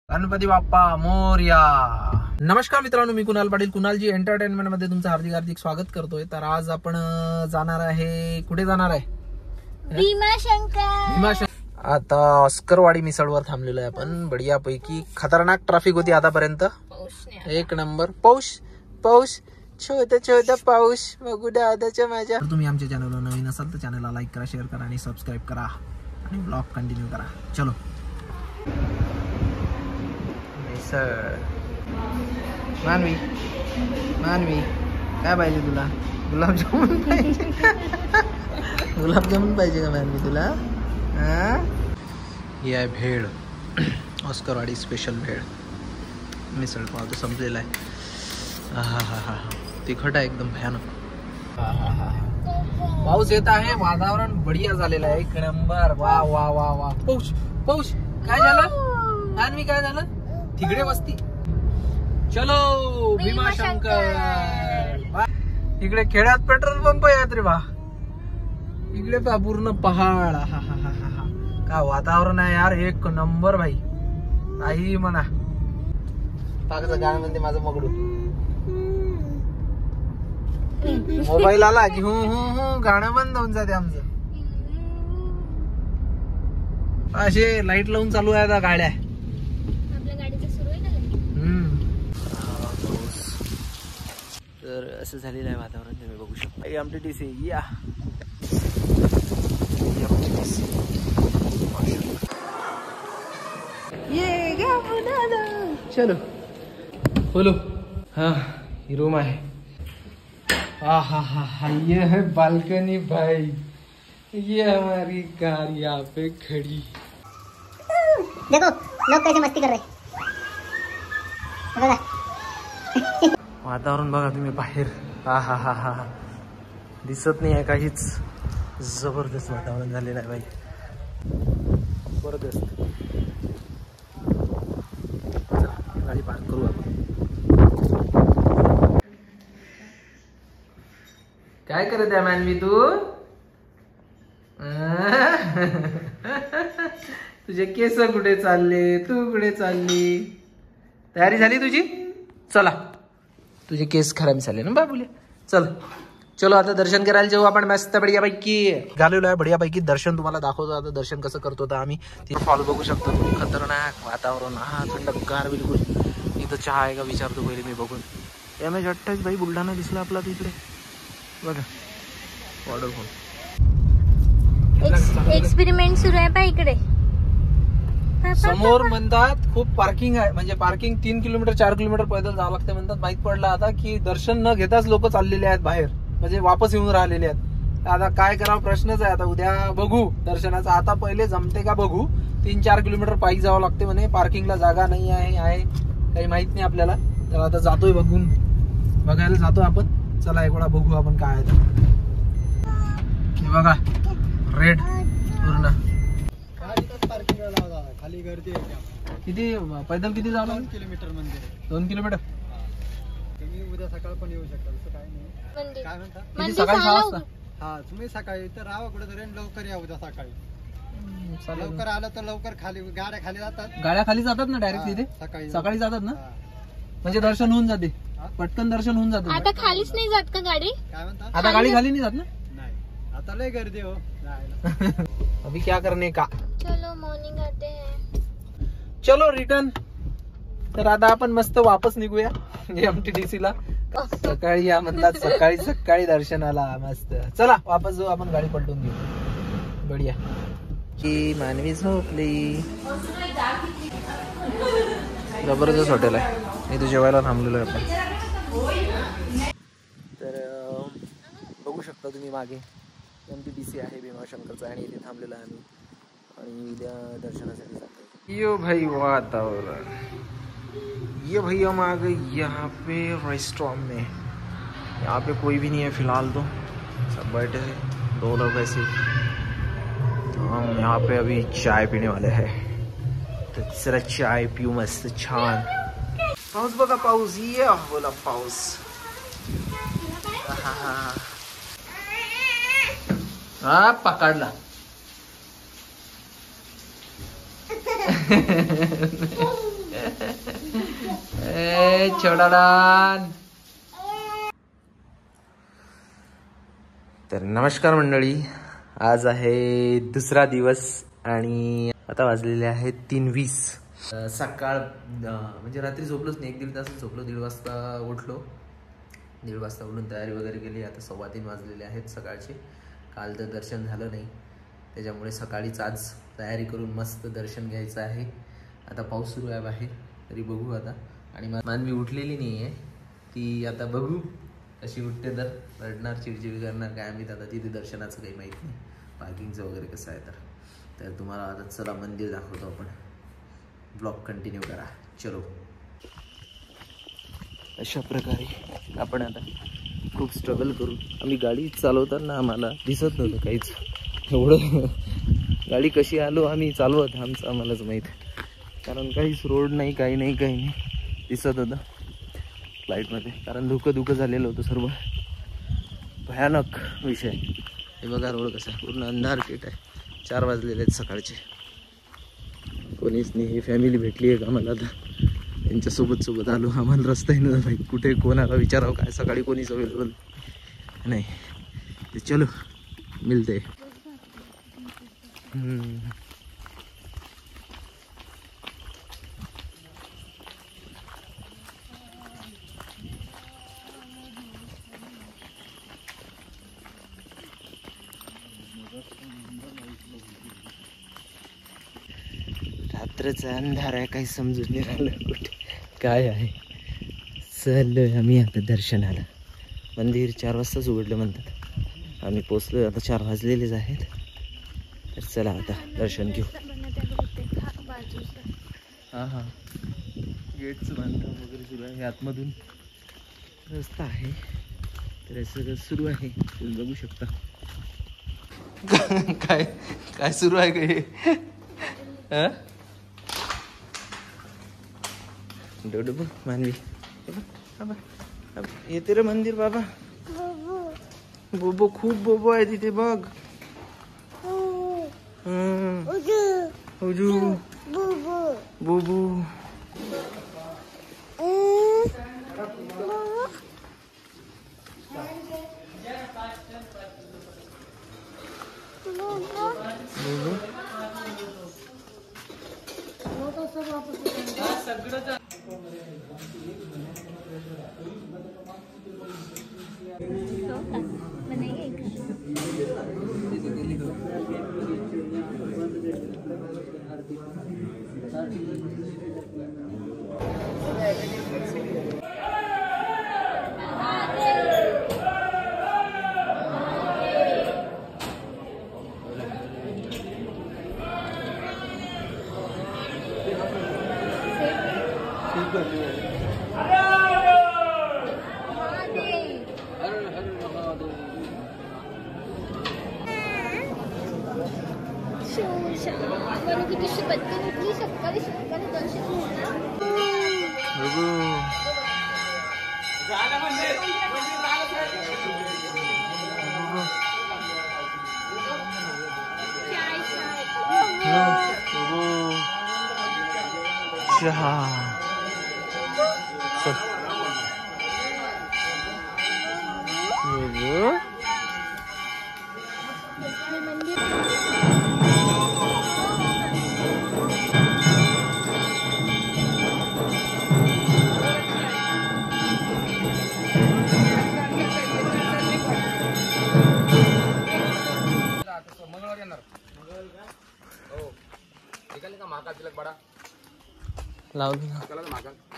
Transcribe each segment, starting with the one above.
गणपती बाप्पा मोरया. नमस्कार मित्रांनो, मी कुणाल पाटील, कुणालजी एंटरटेनमेंट मध्ये तुमचं हार्दिक हार्दिक स्वागत करतोय. तर आज आपण जाणार आहे, कुठे जाणार आहे? भीमाशंकर. आता ऑस्करवाडी मिसळवर थांबलेलो आहे आपण. बढिया पैकी खतरनाक ट्रॅफिक होती आतापर्यंत. एक नंबर पाऊस पाऊस, छोट्या छोट्या पाऊस बघू दादाच्या माझ्या. तुम्ही आमच्या चॅनलवर नवीन असाल तर चॅनलला लाईक करा, शेअर करा आणि सबस्क्राईब करा आणि ब्लॉग कंटिन्यू करा. चलो. मानवी मानवी काय पाहिजे तुला? गुलाबजामुन पाहिजे? गुलाबजामुन पाहिजे का मानवी तुला? ही आहे भेळ, ऑस्करवाडी स्पेशल भेळ. मिसळ पाव तर संपलेला आहे. हा हा हा तिखट आहे एकदम भयानक. पाऊस येत आहे, वातावरण बढिया झालेलं आहे, एक नंबर. वा वा वा वा. पाऊस पाऊस. काय झालं मानवी, काय झालं? तिकडे वस्ती. चलो भीमाशंकर. इकडे खेड्यात पेट्रोल पंप आहेत रे बा. इकडे पहा पूर्ण पहाड. हा हा हा हा. काय वातावरण आहे यार, एक नंबर भाई. काही म्हणा. पाकचं गाणं म्हणते माझं मगडू. मोबाईल आला की गाणं बंद होऊन जाते आमचं. असे लाईट लावून चालू आहे आता गाड्या. तर असं झालेलं आहे वातावरण, तुम्ही बघू शकता. एमटीडीसी या. चलो बोलो. हाँ ये रूम है. हा हा हा. ये है बालकनी भाई. ये हमारी कार यहाँ पे खड़ी. देखो लोग कैसे मस्ती कर रहे. वातावरण बघा तुम्ही बाहेर. हा हा हा हा. दिसत नाही आहे काहीच. जबरदस्त वातावरण झालेलं आहे भाई, जबरदस्त. गाडी पार्क करू आपण. काय करत आहे मानवी तू? तुझे केस कुठे चालले? तू कुठे चालली? तयारी झाली तुझी? चला. तुझे केस खराब झाले ना बाबूले. चल चलो आता दर्शन करायला जाऊ आपण मस्त बढिया पैकी. झालेलो आहे बढिया पैकी. दर्शन तुम्हाला दाखवतो आता. दर्शन कसं करतो आता आम्ही. तिथे फॉल बघू शकतो. खतरनाक वातावरण. हा थंडगार बिलकुल. इथं चहा आहे का विचारतो पहिले मी बघून. MH28 भाई बुलढाणा दिसला आपला तिकडे बघा. वॉटरफॉल. एक्सपेरिमेंट सुरू आहे पा इकडे. समोर म्हणतात खूप पार्किंग आहे, म्हणजे पार्किंग 3 किलोमीटर 4 किलोमीटर पैदल जावं लागतं म्हणतात. माहित पडलं आता की दर्शन न घेताच लोक चाललेले आहेत बाहेर, म्हणजे वापस येऊन राहिलेले आहेत. आता काय करावं प्रश्नच आहे. आता उद्या बघू दर्शनाचा. आता पहिले जमते का बघू. 3-4 किलोमीटर पायी जावं लागते म्हणे. पार्किंगला जागा नाही आहे काही माहित नाही आपल्याला. तर आता जातोय बघायला जातो आपण. चला एक वेळा बघू आपण काय आहे. बघा रेड पूर्ण खाली गर्दी आहे. किती पैदल किती जावं? 2 किलोमीटर मंदिर. 2 किलोमीटर. तुम्ही उद्या सकाळ पण येऊ शकता, तसं काय नाही. काय म्हणता? सकाळी 6 वाजता. हा तुम्ही सकाळी तर राहा कुठेतरी, लवकर या उद्या सकाळी. लवकर आलं तर लवकर खाली गाड्या खाली जातात. गाड्या खाली जातात ना डायरेक्ट तिथे. सकाळी जातात ना, म्हणजे दर्शन होऊन जाते पटकन. दर्शन होऊन जाते. आता खालीच नाही जात का गाडी? काय म्हणता? आता गाडी खाली नाही जात ना. नाही आता लय गर्दी हो. अभी क्या करने का. चलो मॉर्निंग आते हैं. चलो रिटर्न. तर आता आपण मस्त वापस निघूया MTDC ला. सकाळी या म्हणतात, सकाळी दर्शनाला मस्त. चला वापस जाऊ आपण, गाडी पलटून घेऊ. बढिया. की मानवी झोपली. जबरदस्त हॉटेल आहे. इथे जेवायला थांबलेलो आहे आपण. तर बघू शकता तुम्ही मागे MTDC आहे भीमाशंकरचा, आणि इथे थांबलेला आहे आम्ही. आणि उद्या दर्शनासाठी जातो. यो भाई वातावरण. ये भाई हम आ गए यहाँ पे रेस्टोरेंट में. यहाँ पे कोई भी नहीं है फिलहाल, तो सब बैठे हैं 2 लोग ऐसे. तो हम यहाँ पे अभी चाय पीने वाले हैं. तो जरा चाय पिऊ मस्त छान. पाऊस बघा पाऊस. ये बोला पाऊस. हा पकडला. ए छोटाडान. तर नमस्कार मंडळी, आज आहे दुसरा दिवस आणि आता वाजलेले आहेत 3:20. सकाळ म्हणजे रात्री झोपलोच नाही, 1-1.5 तास झोपलो. 1:30 वाजता उठलो. 1:30 वाजता उठून तयारी वगैरे केली. आता 3:15 वाजलेले आहेत सकाळचे. काल तर दर्शन झालं नाही, त्याच्यामुळे सकाळीच आज तयारी करून मस्त दर्शन घ्यायचं आहे. आता पाऊस सुरू आहे बाहेर, तरी बघू आता. आणि मानवी उठलेली नाही आहे, ती आता बघू कशी उठते. तर रडणार, चिडचिड करणार काय आम्ही. आता तिथे दर्शनाचं काही माहीत नाही, पार्किंगचं वगैरे कसं आहे. तर तुम्हाला आता चला मंदिर दाखवतो आपण. ब्लॉग कंटिन्यू करा. चलो. अशा प्रकारे आपण आता खूप स्ट्रगल करू. आम्ही गाडी चालवताना आम्हाला दिसत नव्हतं काहीच, एवढं गाडी कशी आलो आम्ही चालवत आमचं आम्हालाच माहीत. कारण काहीच रोड नाही, काही नाही दिसत होतं फ्लाईटमध्ये. कारण धुकं झालेलं होतं सर्व. भयानक विषय. हे बघा रोड कसा पूर्ण अंधार पेट आहे. 4 वाजलेले आहेत सकाळचे. कोणीच नाही. ही फॅमिली भेटली आहे आम्हाला. आता त्यांच्यासोबत आलो. आम्हाला रस्ताही नव्हता भाई, कुठे कोणाला विचारावं काय. सकाळी कोणीच अवेलेबल नाही. ते चलो मिलते. रात्रचा अंधार आहे, काही समजून नाही राहिलं कुठे काय आहे. चाललोय आम्ही आता दर्शनाला. मंदिर 4 वाजताच उघडलं म्हणतात. आम्ही पोचलो, आता 4 वाजलेलेच आहेत. तर चला आता दर्शन घेऊ. हां गेटचं बांधकाम वगैरे सुरू आहे. आतमधून रस्ता आहे, तर सगळं सुरू आहे. तुम्ही बघू शकता. काय सुरू आहे का हे? डोडू बघ मानवी येते रे मंदिर. बाबा बोबो, खूप बोबो आहे तिथे बघ. उजू बोबू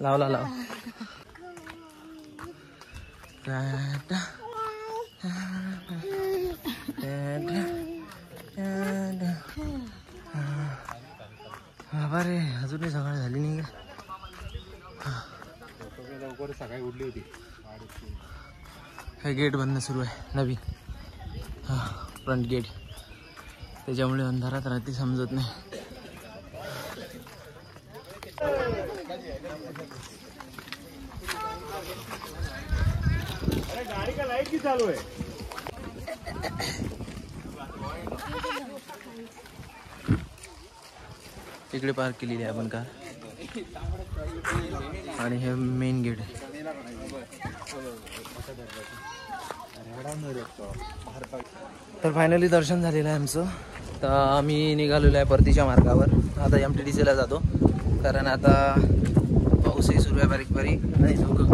लावला बाबा रे. अजूनही सकाळ झाली नाही का? लवकर सकाळी उठली होती. हे गेट बंद सुरू आहे नवीन, फ्रंट गेट. त्याच्यामुळे अंधारात रात्री समजत नाही. गाड़ी का लाइट की चालू है. इकडे पार्क केलेली आहे आपण कार. आणि हे मेन गेट आहे. तर फायनली दर्शन झालेलं आहे आमचं. तर आम्ही निघालेलो आहे परतीच्या मार्गावर. आता MTDCला जातो कारण आता पाऊसही सुरू आहे बारीक बारीक आणि समोर.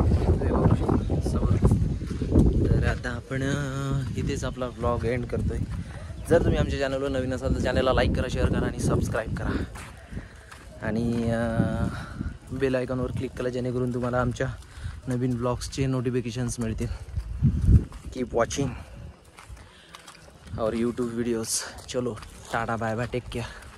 तर आता आपण इथेच आपला व्लॉग एंड करतोय. जर तुम्ही आमच्या चॅनलवर नवीन असाल तर चॅनलला लाईक करा, शेअर करा आणि सबस्क्राईब करा आणि बेल आयकॉनवर क्लिक करा जेणेकरून तुम्हाला आमच्या नवीन ब्लॉग्सचे नोटिफिकेशन्स मिळतील. Keep watching our YouTube videos. चलो टाटा बाय बाय, टेक केअर.